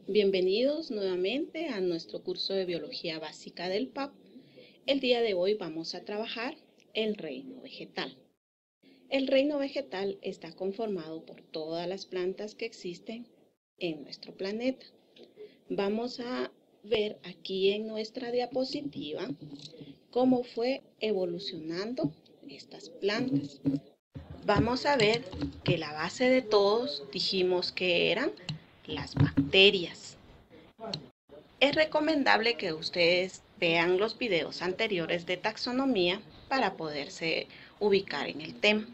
Bienvenidos nuevamente a nuestro curso de Biología Básica del PAP. El día de hoy vamos a trabajar el reino vegetal. El reino vegetal está conformado por todas las plantas que existen en nuestro planeta. Vamos a ver aquí en nuestra diapositiva cómo fue evolucionando estas plantas. Vamos a ver que la base de todos dijimos que eran las bacterias. Es recomendable que ustedes vean los videos anteriores de taxonomía para poderse ubicar en el tema.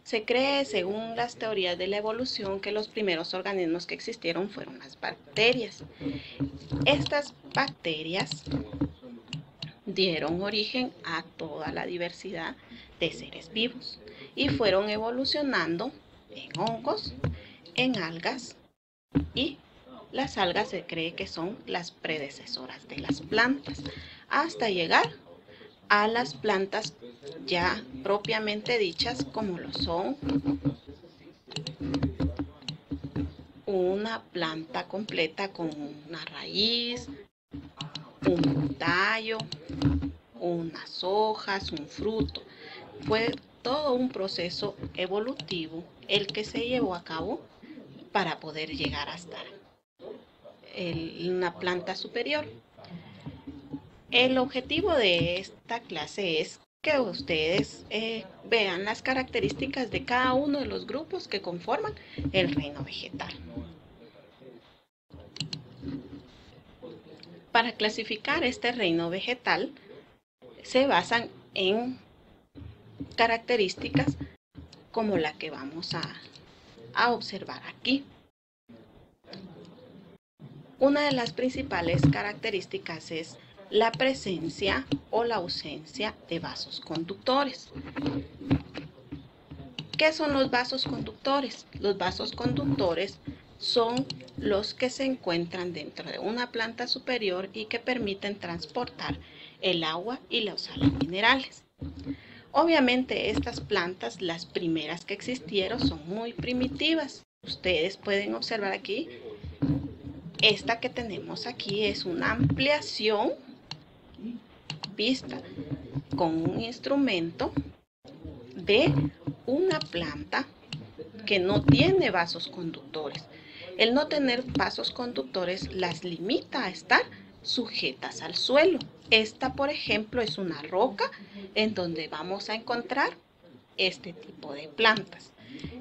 Se cree, según las teorías de la evolución, que los primeros organismos que existieron fueron las bacterias. Estas bacterias dieron origen a toda la diversidad de seres vivos y fueron evolucionando en hongos, en algas y las algas se cree que son las predecesoras de las plantas hasta llegar a las plantas ya propiamente dichas como lo son una planta completa con una raíz, un tallo, unas hojas, un fruto. Fue todo un proceso evolutivo el que se llevó a cabo para poder llegar hasta una planta superior. El objetivo de esta clase es que ustedes vean las características de cada uno de los grupos que conforman el reino vegetal. Para clasificar este reino vegetal se basan en características como la que vamos a observar aquí. Una de las principales características es la presencia o la ausencia de vasos conductores. ¿Qué son los vasos conductores? Los vasos conductores son los que se encuentran dentro de una planta superior y que permiten transportar el agua y los sales minerales. Obviamente estas plantas, las primeras que existieron, son muy primitivas. Ustedes pueden observar aquí, esta que tenemos aquí es una ampliación vista con un instrumento de una planta que no tiene vasos conductores. El no tener vasos conductores las limita a estar sujetas al suelo. Esta, por ejemplo, es una roca en donde vamos a encontrar este tipo de plantas.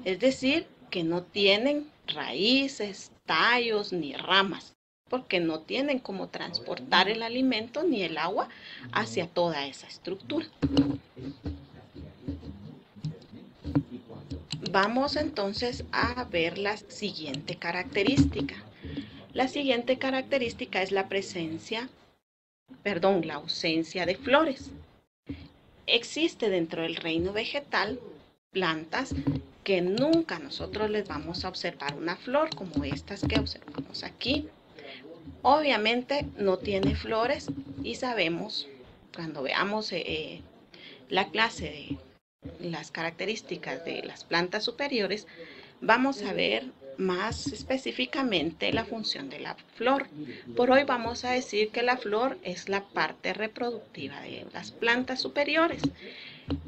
Es decir, que no tienen raíces, tallos ni ramas, porque no tienen cómo transportar el alimento ni el agua hacia toda esa estructura. Vamos entonces a ver la siguiente característica. La siguiente característica es la ausencia de flores. Existe dentro del reino vegetal plantas que nunca nosotros les vamos a observar una flor como estas que observamos aquí. Obviamente no tiene flores y sabemos, cuando veamos la clase de las características de las plantas superiores, vamos a ver más específicamente la función de la flor. Por hoy vamos a decir que la flor es la parte reproductiva de las plantas superiores.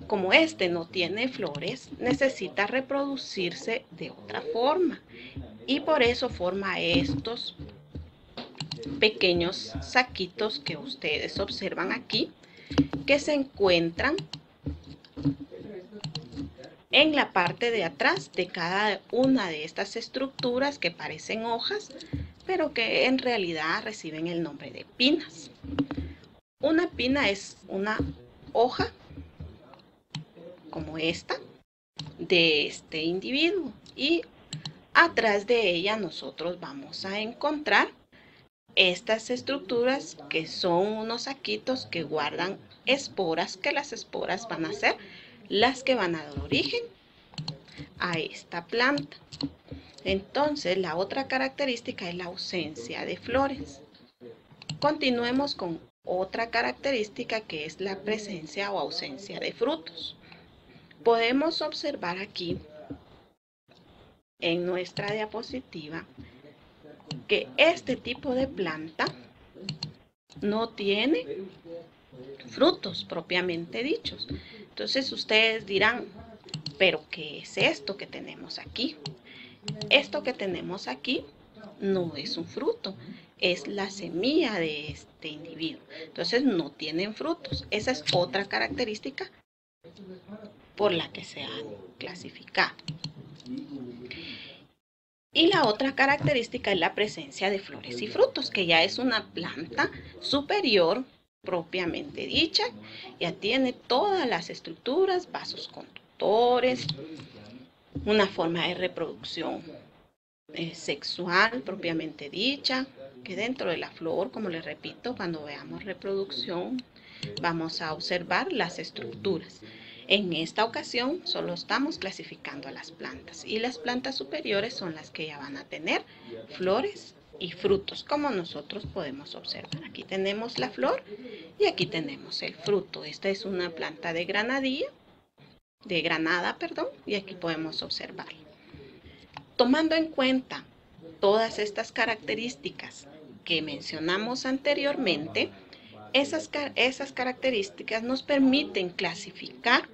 Como este no tiene flores, necesita reproducirse de otra forma y por eso forma estos pequeños saquitos que ustedes observan aquí, que se encuentran en la parte de atrás de cada una de estas estructuras que parecen hojas, pero que en realidad reciben el nombre de pinas. Una pina es una hoja como esta de este individuo y atrás de ella nosotros vamos a encontrar estas estructuras que son unos saquitos que guardan esporas, que las esporas van a ser las que van a dar origen a esta planta. Entonces, la otra característica es la ausencia de flores. Continuemos con otra característica que es la presencia o ausencia de frutos. Podemos observar aquí en nuestra diapositiva que este tipo de planta no tiene frutos propiamente dichos. Entonces ustedes dirán, ¿pero qué es esto que tenemos aquí? Esto que tenemos aquí no es un fruto, es la semilla de este individuo. Entonces no tienen frutos. Esa es otra característica por la que se han clasificado. Y la otra característica es la presencia de flores y frutos, que ya es una planta superior propiamente dicha. Ya tiene todas las estructuras, vasos conductores, una forma de reproducción sexual propiamente dicha, que dentro de la flor, como les repito, cuando veamos reproducción, vamos a observar las estructuras. En esta ocasión solo estamos clasificando a las plantas y las plantas superiores son las que ya van a tener flores y frutos, como nosotros podemos observar. Aquí tenemos la flor y aquí tenemos el fruto. Esta es una planta de granada, y aquí podemos observarla. Tomando en cuenta todas estas características que mencionamos anteriormente, esas características nos permiten clasificar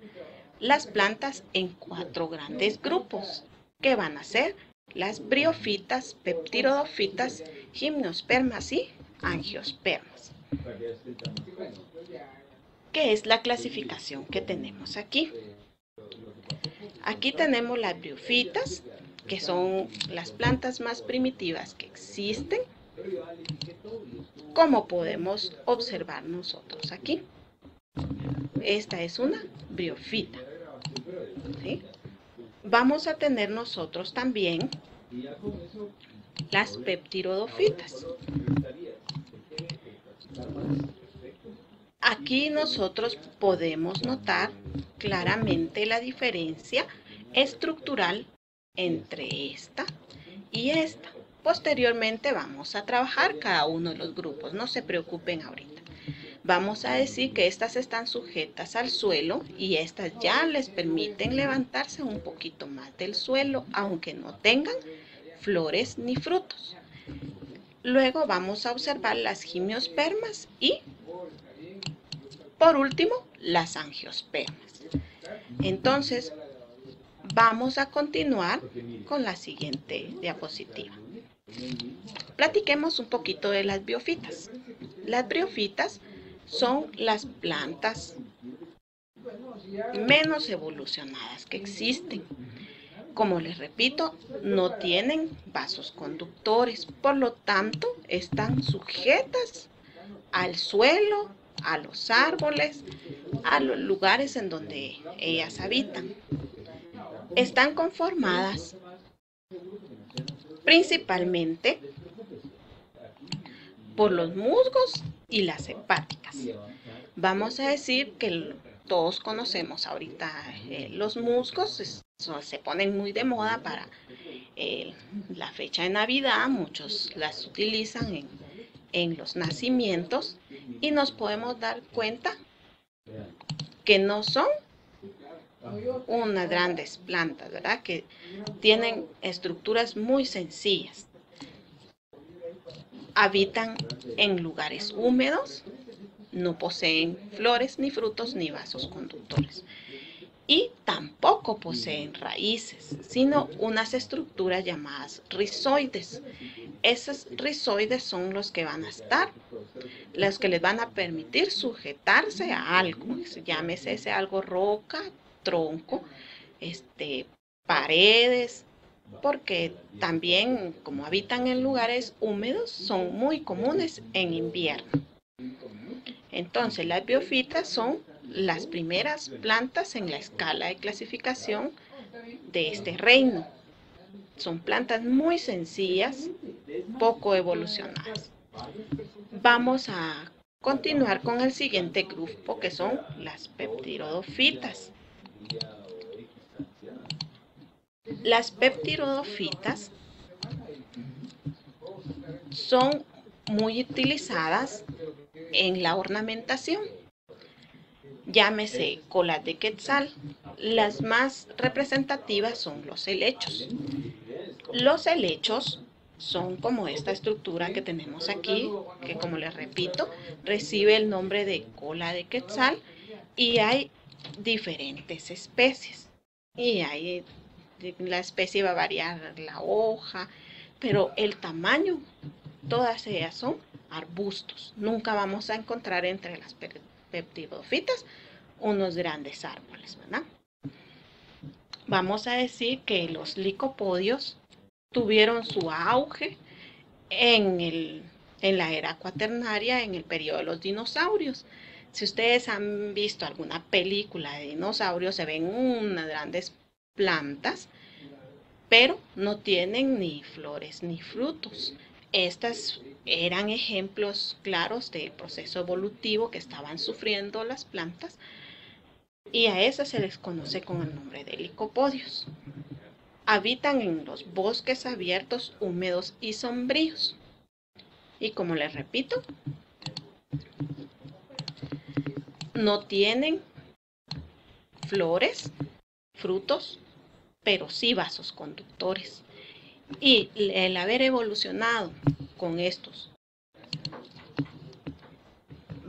las plantas en 4 grandes grupos, que van a ser las briofitas, peptirodofitas, gimnospermas y angiospermas. ¿Qué es la clasificación que tenemos aquí? Aquí tenemos las briofitas, que son las plantas más primitivas que existen, como podemos observar nosotros aquí. Esta es una briofita, ¿sí? Vamos a tener nosotros también las peptirodofitas. Aquí nosotros podemos notar claramente la diferencia estructural entre esta y esta. Posteriormente vamos a trabajar cada uno de los grupos, no se preocupen ahorita. Vamos a decir que estas están sujetas al suelo y estas ya les permiten levantarse un poquito más del suelo, aunque no tengan flores ni frutos. Luego vamos a observar las gimnospermas y, por último, las angiospermas. Entonces, vamos a continuar con la siguiente diapositiva. Platiquemos un poquito de las briofitas. Las briofitas son las plantas menos evolucionadas que existen. Como les repito, no tienen vasos conductores, por lo tanto, están sujetas al suelo, a los árboles, a los lugares en donde ellas habitan. Están conformadas principalmente por los musgos y las hepáticas. Vamos a decir que todos conocemos ahorita los musgos, se ponen muy de moda para la fecha de Navidad, muchos las utilizan en los nacimientos y nos podemos dar cuenta que no son unas grandes plantas, ¿verdad? Que tienen estructuras muy sencillas. Habitan en lugares húmedos, no poseen flores, ni frutos, ni vasos conductores. Y tampoco poseen raíces, sino unas estructuras llamadas rizoides. Esos rizoides son los que van a estar, los que les van a permitir sujetarse a algo, llámese ese algo roca, tronco, paredes, porque también como habitan en lugares húmedos son muy comunes en invierno. Entonces las briofitas son las primeras plantas en la escala de clasificación de este reino. Son plantas muy sencillas, poco evolucionadas. Vamos a continuar con el siguiente grupo, que son las peptirodofitas. Las peptirodofitas son muy utilizadas en la ornamentación. Llámese colas de quetzal. Las más representativas son los helechos. Los helechos son como esta estructura que tenemos aquí, que como les repito, recibe el nombre de cola de quetzal, y hay diferentes especies. Y hay, la especie va a variar la hoja, pero el tamaño, todas ellas son arbustos. Nunca vamos a encontrar entre las peptidofitas unos grandes árboles, ¿verdad? Vamos a decir que los licopodios tuvieron su auge en la era cuaternaria, en el periodo de los dinosaurios. Si ustedes han visto alguna película de dinosaurios, se ven unas grandes plantas, pero no tienen ni flores ni frutos. Estas eran ejemplos claros del proceso evolutivo que estaban sufriendo las plantas, y a esas se les conoce con el nombre de licopodios. Habitan en los bosques abiertos, húmedos y sombríos. Y como les repito, no tienen flores, frutos, pero sí vasos conductores. Y el haber evolucionado con estos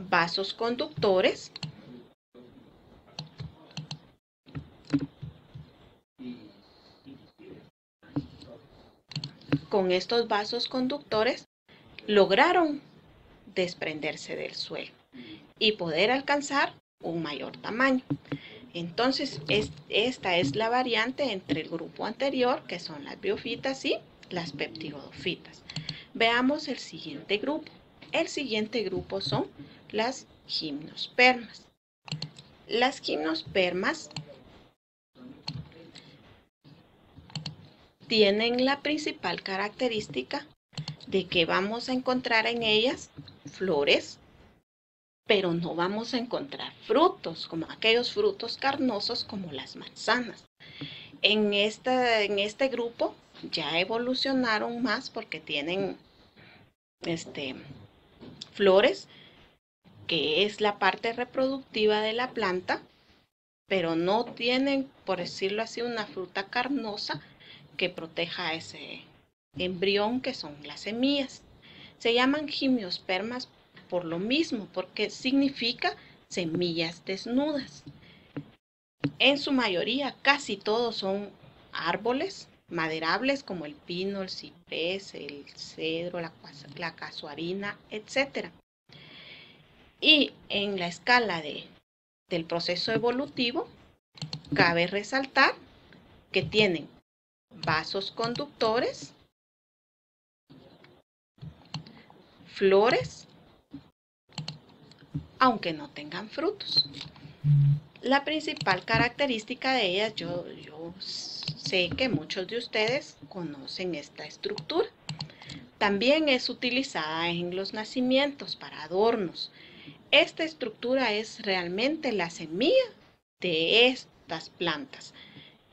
vasos conductores, lograron desprenderse del suelo y poder alcanzar un mayor tamaño. Entonces, esta es la variante entre el grupo anterior, que son las briofitas y las peptidofitas. Veamos el siguiente grupo. El siguiente grupo son las gimnospermas. Las gimnospermas tienen la principal característica de que vamos a encontrar en ellas flores, pero no vamos a encontrar frutos, como aquellos frutos carnosos como las manzanas. En este grupo ya evolucionaron más porque tienen flores, que es la parte reproductiva de la planta, pero no tienen, por decirlo así, una fruta carnosa que proteja a ese embrión, que son las semillas. Se llaman gimnospermas por lo mismo, porque significa semillas desnudas. En su mayoría, casi todos son árboles maderables como el pino, el ciprés, el cedro, la casuarina, etc. Y en la escala del proceso evolutivo, cabe resaltar que tienen vasos conductores, flores, aunque no tengan frutos. La principal característica de ellas, yo sé que muchos de ustedes conocen esta estructura. También es utilizada en los nacimientos para adornos. Esta estructura es realmente la semilla de estas plantas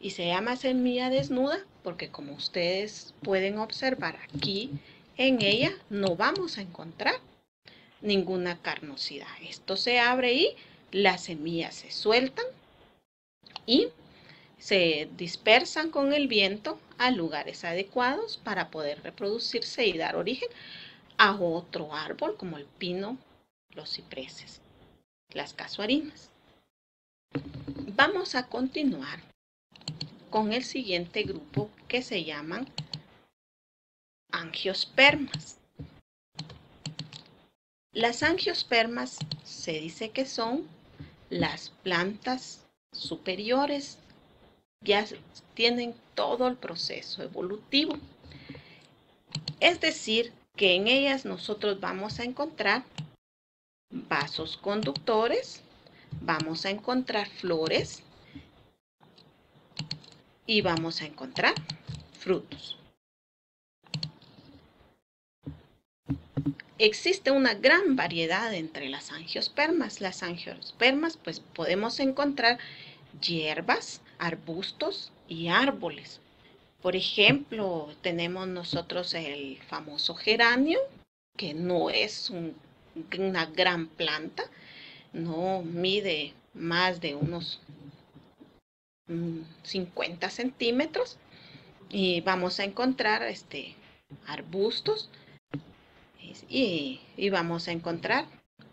y se llama semilla desnuda porque, como ustedes pueden observar aquí, en ella no vamos a encontrar ninguna carnosidad. Esto se abre y las semillas se sueltan y se dispersan con el viento a lugares adecuados para poder reproducirse y dar origen a otro árbol como el pino, los cipreses, las casuarinas. Vamos a continuar con el siguiente grupo, que se llaman angiospermas. Las angiospermas se dice que son las plantas superiores, ya tienen todo el proceso evolutivo. Es decir, que en ellas nosotros vamos a encontrar vasos conductores, vamos a encontrar flores y vamos a encontrar frutos. Existe una gran variedad entre las angiospermas. Las angiospermas, pues podemos encontrar hierbas, arbustos y árboles. Por ejemplo, tenemos nosotros el famoso geranio, que no es una gran planta, no mide más de unos 50 centímetros, y vamos a encontrar arbustos y vamos a encontrar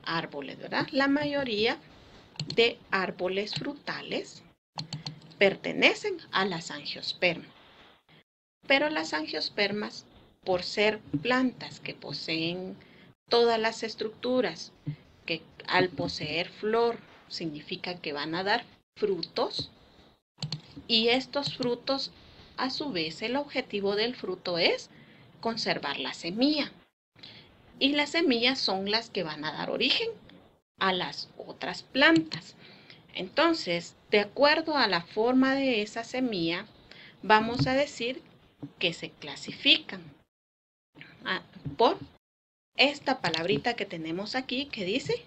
árboles, ¿verdad? La mayoría de árboles frutales pertenecen a las angiospermas. Pero las angiospermas, por ser plantas que poseen todas las estructuras, que al poseer flor significa que van a dar frutos, y estos frutos, a su vez, el objetivo del fruto es conservar la semilla. Y las semillas son las que van a dar origen a las otras plantas. Entonces, de acuerdo a la forma de esa semilla, vamos a decir que se clasifican por esta palabrita que tenemos aquí que dice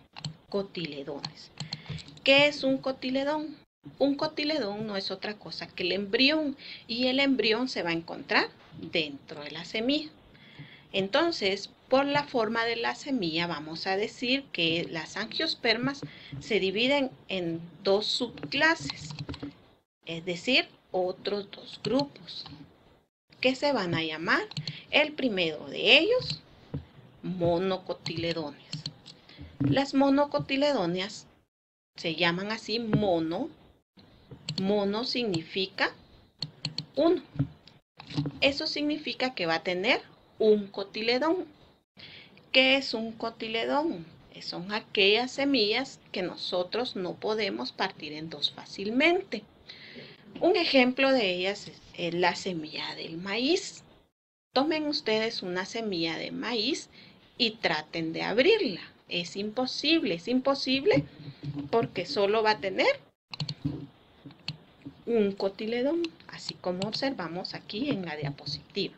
cotiledones. ¿Qué es un cotiledón? Un cotiledón no es otra cosa que el embrión, y el embrión se va a encontrar dentro de la semilla. Entonces, por la forma de la semilla, vamos a decir que las angiospermas se dividen en dos subclases, es decir, otros dos grupos, que se van a llamar, el primero de ellos, monocotiledones. Las monocotiledonias se llaman así mono. Mono significa uno. Eso significa que va a tener un cotiledón. ¿Qué es un cotiledón? Son aquellas semillas que nosotros no podemos partir en dos fácilmente. Un ejemplo de ellas es la semilla del maíz. Tomen ustedes una semilla de maíz y traten de abrirla. Es imposible porque solo va a tener un cotiledón, así como observamos aquí en la diapositiva.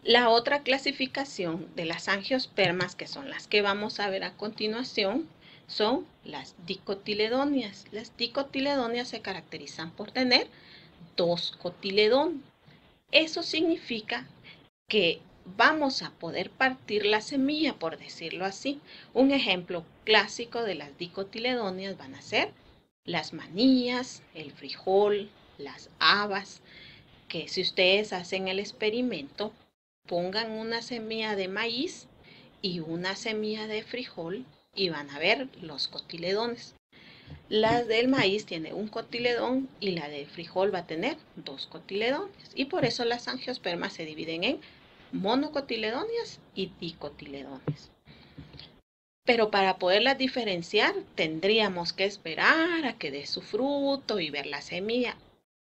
La otra clasificación de las angiospermas, que son las que vamos a ver a continuación, son las dicotiledonias. Las dicotiledonias se caracterizan por tener dos cotiledones. Eso significa que vamos a poder partir la semilla, por decirlo así. Un ejemplo clásico de las dicotiledonias van a ser las manías, el frijol, las habas, que si ustedes hacen el experimento, pongan una semilla de maíz y una semilla de frijol y van a ver los cotiledones. La del maíz tiene un cotiledón y la del frijol va a tener dos cotiledones. Y por eso las angiospermas se dividen en monocotiledonias y dicotiledones. Pero para poderlas diferenciar tendríamos que esperar a que dé su fruto y ver la semilla.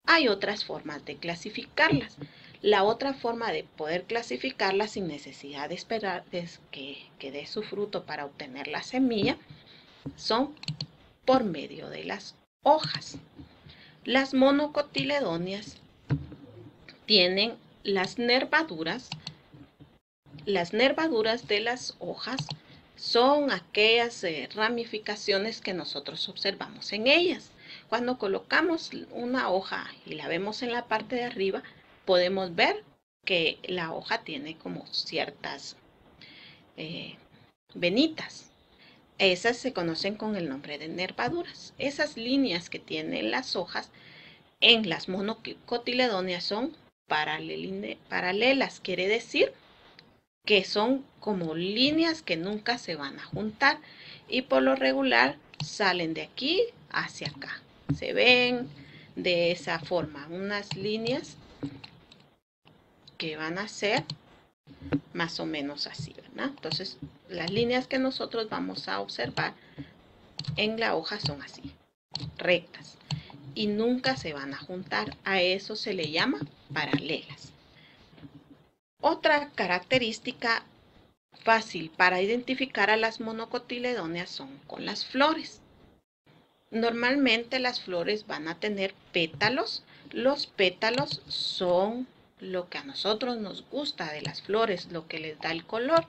Hay otras formas de clasificarlas. La otra forma de poder clasificarlas sin necesidad de esperar que dé su fruto para obtener la semilla son por medio de las hojas. Las monocotiledonias tienen las nervaduras. Las nervaduras de las hojas son aquellas ramificaciones que nosotros observamos en ellas. Cuando colocamos una hoja y la vemos en la parte de arriba, podemos ver que la hoja tiene como ciertas venitas. Esas se conocen con el nombre de nervaduras. Esas líneas que tienen las hojas en las monocotiledonias son paralelas, quiere decir que son como líneas que nunca se van a juntar y por lo regular salen de aquí hacia acá. Se ven de esa forma unas líneas que van a ser más o menos así, ¿verdad? Entonces, las líneas que nosotros vamos a observar en la hoja son así, rectas, y nunca se van a juntar. A eso se le llama paralelas. Otra característica fácil para identificar a las monocotiledonias son con las flores. Normalmente las flores van a tener pétalos. Los pétalos son lo que a nosotros nos gusta de las flores, lo que les da el color.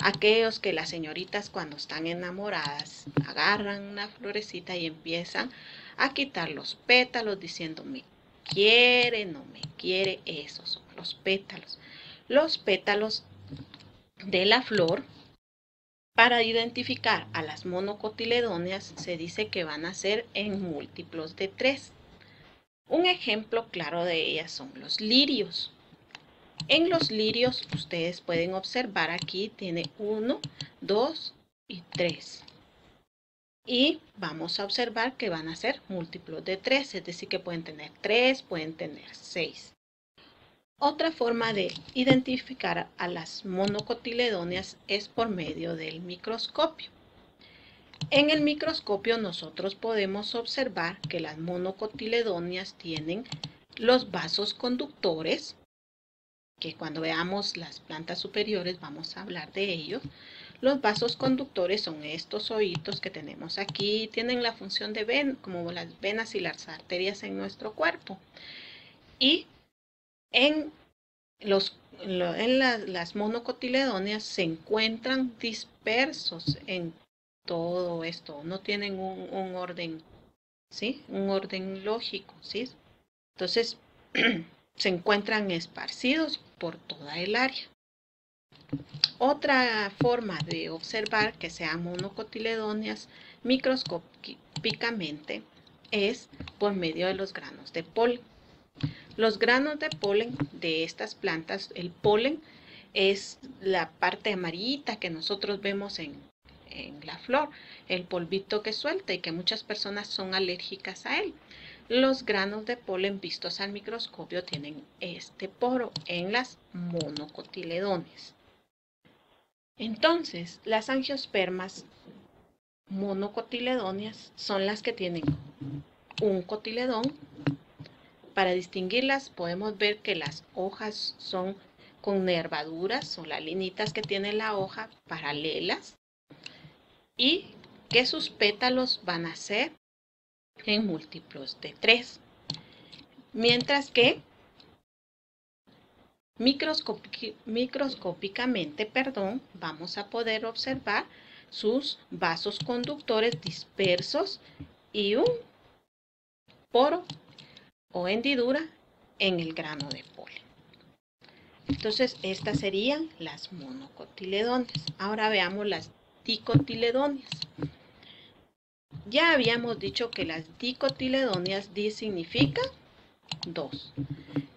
Aquellos que las señoritas cuando están enamoradas agarran una florecita y empiezan a quitar los pétalos diciendo me quiere, no me quiere. Esos son los pétalos. Los pétalos de la flor, para identificar a las monocotiledonias, se dice que van a ser en múltiplos de 3. Un ejemplo claro de ellas son los lirios. En los lirios ustedes pueden observar aquí tiene 1, 2 y 3. Y vamos a observar que van a ser múltiplos de 3, es decir que pueden tener 3, pueden tener 6. Otra forma de identificar a las monocotiledóneas es por medio del microscopio. En el microscopio nosotros podemos observar que las monocotiledóneas tienen los vasos conductores, que cuando veamos las plantas superiores vamos a hablar de ellos. Los vasos conductores son estos ojitos que tenemos aquí, tienen la función de como las venas y las arterias en nuestro cuerpo. Y en las monocotiledóneas se encuentran dispersos en todo esto, no tienen un orden, ¿sí? Un orden lógico, ¿sí? Entonces, se encuentran esparcidos por toda el área. Otra forma de observar que sean monocotiledóneas microscópicamente es por medio de los granos de polen. Los granos de polen de estas plantas, el polen es la parte amarillita que nosotros vemos en la flor, el polvito que suelta y que muchas personas son alérgicas a él. Los granos de polen vistos al microscopio tienen este poro en las monocotiledóneas. Entonces, las angiospermas monocotiledóneas son las que tienen un cotiledón. Para distinguirlas podemos ver que las hojas son con nervaduras, son las linitas que tiene la hoja paralelas, y que sus pétalos van a ser en múltiplos de 3. Mientras que microscópicamente, vamos a poder observar sus vasos conductores dispersos y un poro o hendidura en el grano de polen. Entonces, estas serían las monocotiledóneas. Ahora veamos las dicotiledóneas. Ya habíamos dicho que las dicotiledóneas, di significa 2.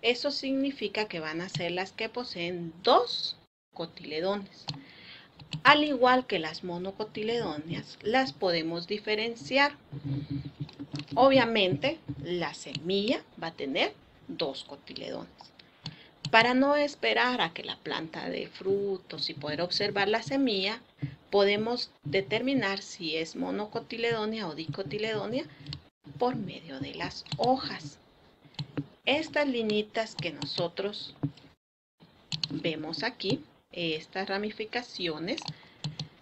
Eso significa que van a ser las que poseen 2 cotiledones. Al igual que las monocotiledóneas, las podemos diferenciar. Obviamente, la semilla va a tener 2 cotiledones. Para no esperar a que la planta dé frutos y poder observar la semilla, podemos determinar si es monocotiledónea o dicotiledónea por medio de las hojas. Estas linitas que nosotros vemos aquí, estas ramificaciones,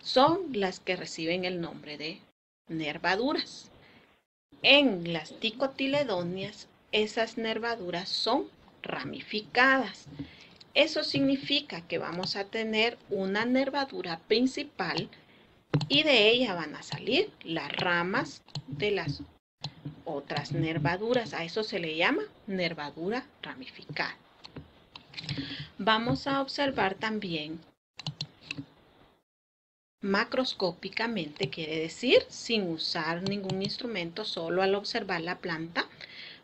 son las que reciben el nombre de nervaduras. En las dicotiledóneas, esas nervaduras son ramificadas. Eso significa que vamos a tener una nervadura principal y de ella van a salir las ramas de las otras nervaduras. A eso se le llama nervadura ramificada. Vamos a observar también macroscópicamente, quiere decir sin usar ningún instrumento, solo al observar la planta.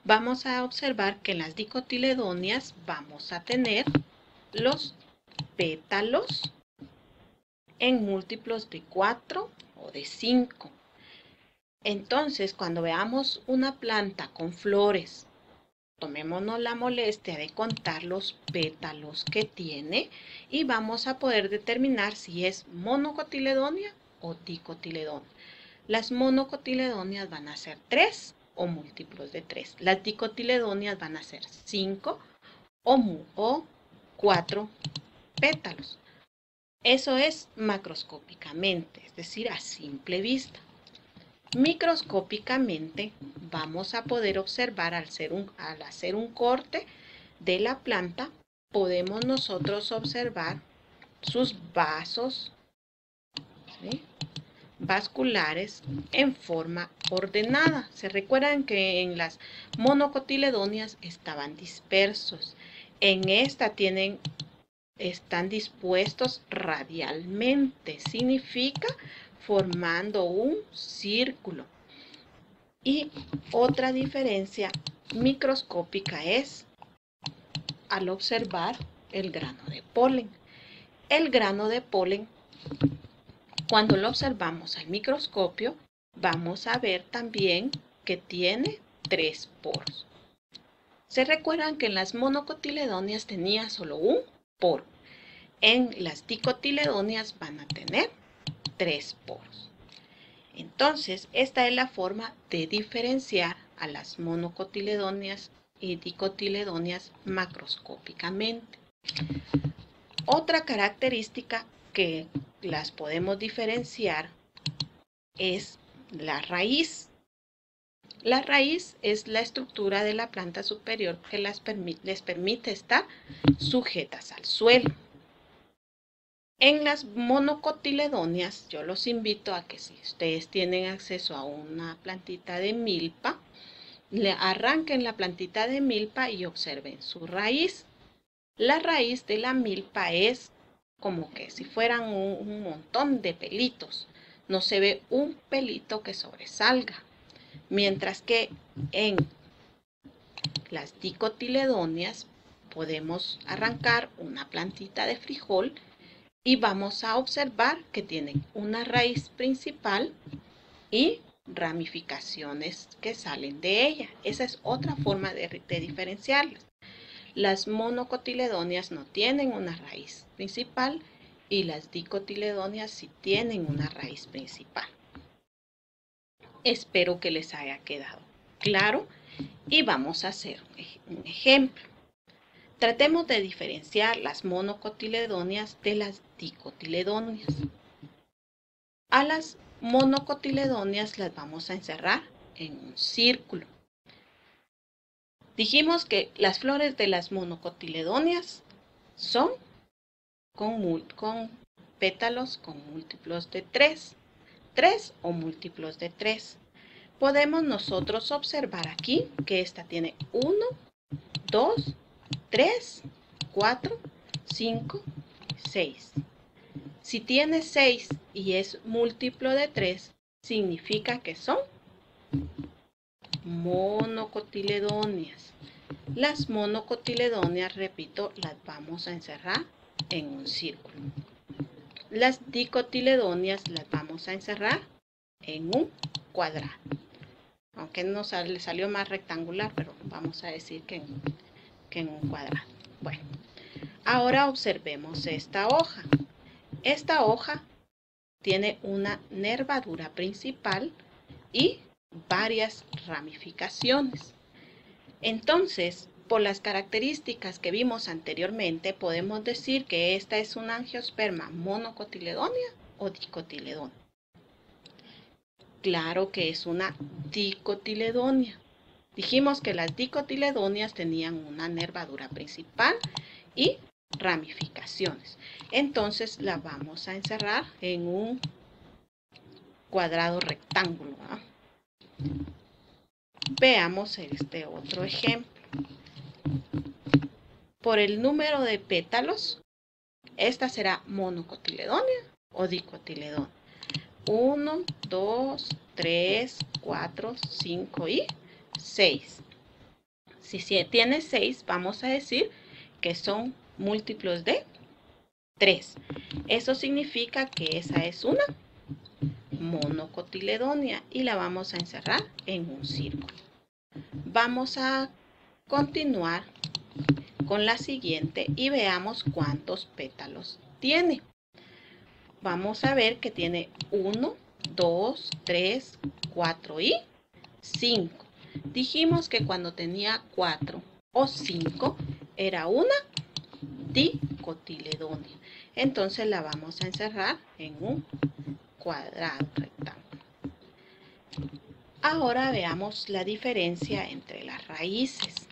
Vamos a observar que en las dicotiledóneas vamos a tener los pétalos en múltiplos de 4 o de 5. Entonces, cuando veamos una planta con flores, tomémonos la molestia de contar los pétalos que tiene y vamos a poder determinar si es monocotiledónea o dicotiledónea. Las monocotiledóneas van a ser 3 o múltiplos de 3. Las dicotiledóneas van a ser 5 o 4 pétalos. Eso es macroscópicamente, es decir, a simple vista. Microscópicamente vamos a poder observar al hacer un corte de la planta, podemos nosotros observar sus vasos, ¿sí?, vasculares en forma ordenada. Se recuerdan que en las monocotiledóneas estaban dispersos. En esta están dispuestos radialmente, significa formando un círculo. Y otra diferencia microscópica es al observar el grano de polen. El grano de polen, cuando lo observamos al microscopio, vamos a ver también que tiene 3 poros. ¿Se recuerdan que en las monocotiledóneas tenía solo un poro? En las dicotiledóneas van a tener 3 poros. Entonces, esta es la forma de diferenciar a las monocotiledóneas y dicotiledóneas macroscópicamente. Otra característica que las podemos diferenciar es la raíz. La raíz es la estructura de la planta superior que les permite estar sujetas al suelo. En las monocotiledóneas, yo los invito a que si ustedes tienen acceso a una plantita de milpa, le arranquen la plantita de milpa y observen su raíz. La raíz de la milpa es como que si fueran un montón de pelitos. No se ve un pelito que sobresalga. Mientras que en las dicotiledóneas podemos arrancar una plantita de frijol y vamos a observar que tienen una raíz principal y ramificaciones que salen de ella. Esa es otra forma de diferenciarlas. Las monocotiledóneas no tienen una raíz principal y las dicotiledóneas sí tienen una raíz principal. Espero que les haya quedado claro y vamos a hacer un ejemplo. Tratemos de diferenciar las monocotiledóneas de las dicotiledóneas. A las monocotiledóneas las vamos a encerrar en un círculo. Dijimos que las flores de las monocotiledóneas son con pétalos con múltiplos de 3 o múltiplos de 3. Podemos nosotros observar aquí que esta tiene 1, 2, 3, 4, 5, 6. Si tiene 6 y es múltiplo de 3, significa que son monocotiledóneas. Las monocotiledóneas, repito, las vamos a encerrar en un círculo. Las dicotiledóneas las vamos a encerrar en un cuadrado. Aunque no le salió más rectangular, pero vamos a decir que en un cuadrado. Bueno, ahora observemos esta hoja. Esta hoja tiene una nervadura principal y varias ramificaciones. Entonces, por las características que vimos anteriormente, podemos decir que esta es una angiosperma monocotiledónea o dicotiledónea. Claro que es una dicotiledónea. Dijimos que las dicotiledóneas tenían una nervadura principal y ramificaciones. Entonces la vamos a encerrar en un cuadrado rectángulo, ¿no? Veamos este otro ejemplo. Por el número de pétalos, esta será monocotiledónea o dicotiledónea. 1, 2, 3, 4, 5 y 6. Si tiene 6, vamos a decir que son múltiplos de 3. Eso significa que esa es una monocotiledónea y la vamos a encerrar en un círculo. Vamos a continuar con la siguiente y veamos cuántos pétalos tiene. Vamos a ver que tiene 1, 2, 3, 4 y 5. Dijimos que cuando tenía 4 o 5 era una dicotiledónea. Entonces la vamos a encerrar en un cuadrado rectángulo. Ahora veamos la diferencia entre las raíces.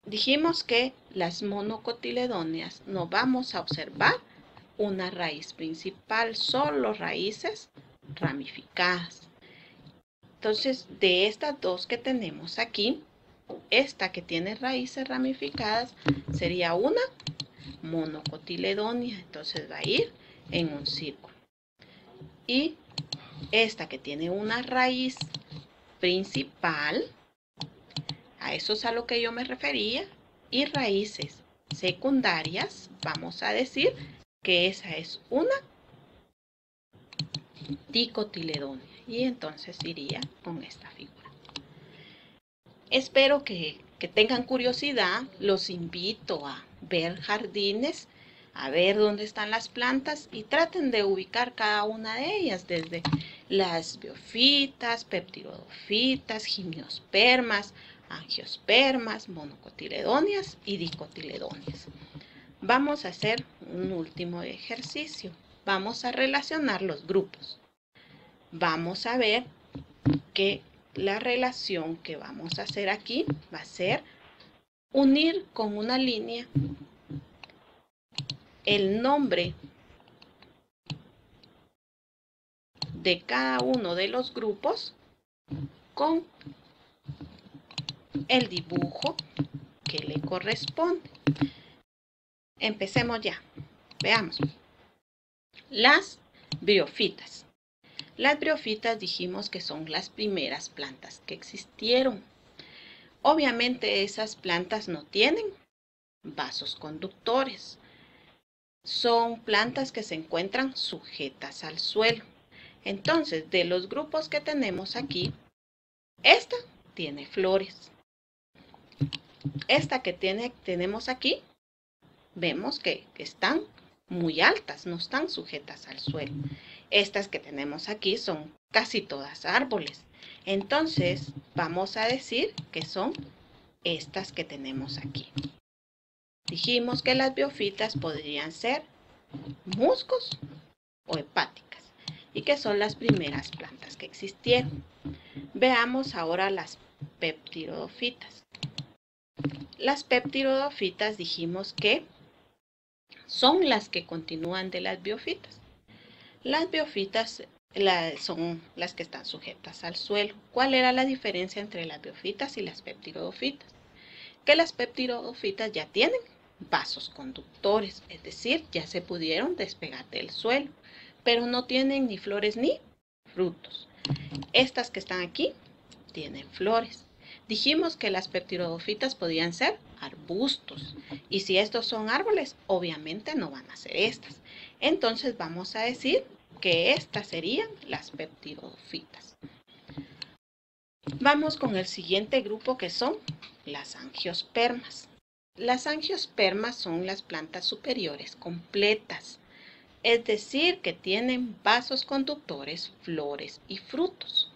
Dijimos que las monocotiledóneas no vamos a observar una raíz principal, solo raíces ramificadas. Entonces, de estas dos que tenemos aquí, esta que tiene raíces ramificadas sería una monocotiledónea, entonces va a ir en un círculo. Y esta que tiene una raíz principal, a eso es a lo que yo me refería, y raíces secundarias, vamos a decir que esa es una dicotiledonia. Y entonces iría con esta figura. Espero que tengan curiosidad. Los invito a ver jardines, a ver dónde están las plantas y traten de ubicar cada una de ellas, desde las biofitas, peptidofitas, gimnospermas, angiospermas, monocotiledonias y dicotiledonias. Vamos a hacer un último ejercicio. Vamos a relacionar los grupos. Vamos a ver que la relación que vamos a hacer aquí va a ser unir con una línea el nombre de cada uno de los grupos con el dibujo que le corresponde. Empecemos ya. Veamos. Las briofitas. Las briofitas dijimos que son las primeras plantas que existieron. Obviamente esas plantas no tienen vasos conductores. Son plantas que se encuentran sujetas al suelo. Entonces, de los grupos que tenemos aquí, esta tiene flores. Esta que tenemos aquí, vemos que están muy altas, no están sujetas al suelo. Estas que tenemos aquí son casi todas árboles. Entonces, vamos a decir que son estas que tenemos aquí. Dijimos que las biofitas podrían ser musgos o hepáticas y que son las primeras plantas que existieron. Veamos ahora las peptidofitas. Las peptidofitas dijimos que son las que continúan de las biofitas. Las biofitas son las que están sujetas al suelo. ¿Cuál era la diferencia entre las biofitas y las peptidofitas? Que las peptidofitas ya tienen vasos conductores, es decir, ya se pudieron despegar del suelo, pero no tienen ni flores ni frutos. Estas que están aquí tienen flores. Dijimos que las peptidofitas podían ser arbustos, y si estos son árboles, obviamente no van a ser estas. Entonces vamos a decir que estas serían las peptidofitas. Vamos con el siguiente grupo, que son las angiospermas. Las angiospermas son las plantas superiores completas, es decir, que tienen vasos conductores, flores y frutos.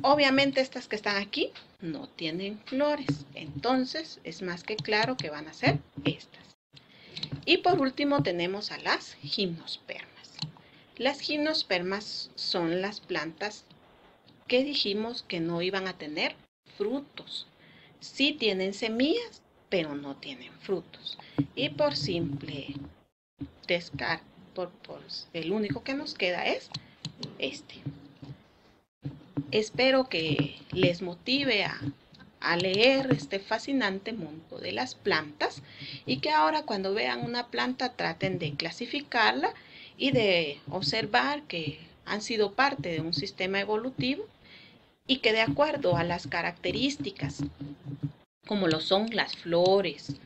Obviamente estas que están aquí no tienen flores, entonces es más que claro que van a ser estas. Y por último tenemos a las gimnospermas. Las gimnospermas son las plantas que dijimos que no iban a tener frutos. Sí tienen semillas, pero no tienen frutos. Y por simple descarte, el único que nos queda es este. Espero que les motive a leer este fascinante mundo de las plantas y que ahora cuando vean una planta traten de clasificarla y de observar que han sido parte de un sistema evolutivo y que de acuerdo a las características, como lo son las flores,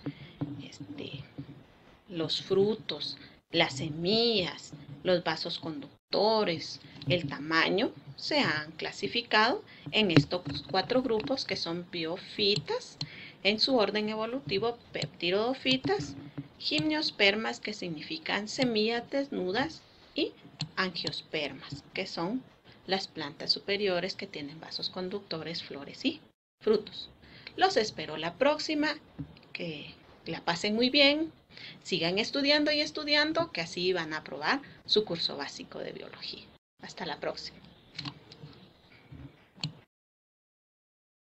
los frutos, las semillas, los vasos conductores, el tamaño, se han clasificado en estos 4 grupos que son biofitas, en su orden evolutivo peptidofitas, gimnospermas, que significan semillas desnudas, y angiospermas, que son las plantas superiores que tienen vasos conductores, flores y frutos. Los espero la próxima, que la pasen muy bien, sigan estudiando y estudiando, que así van a aprobar su curso básico de biología. Hasta la próxima.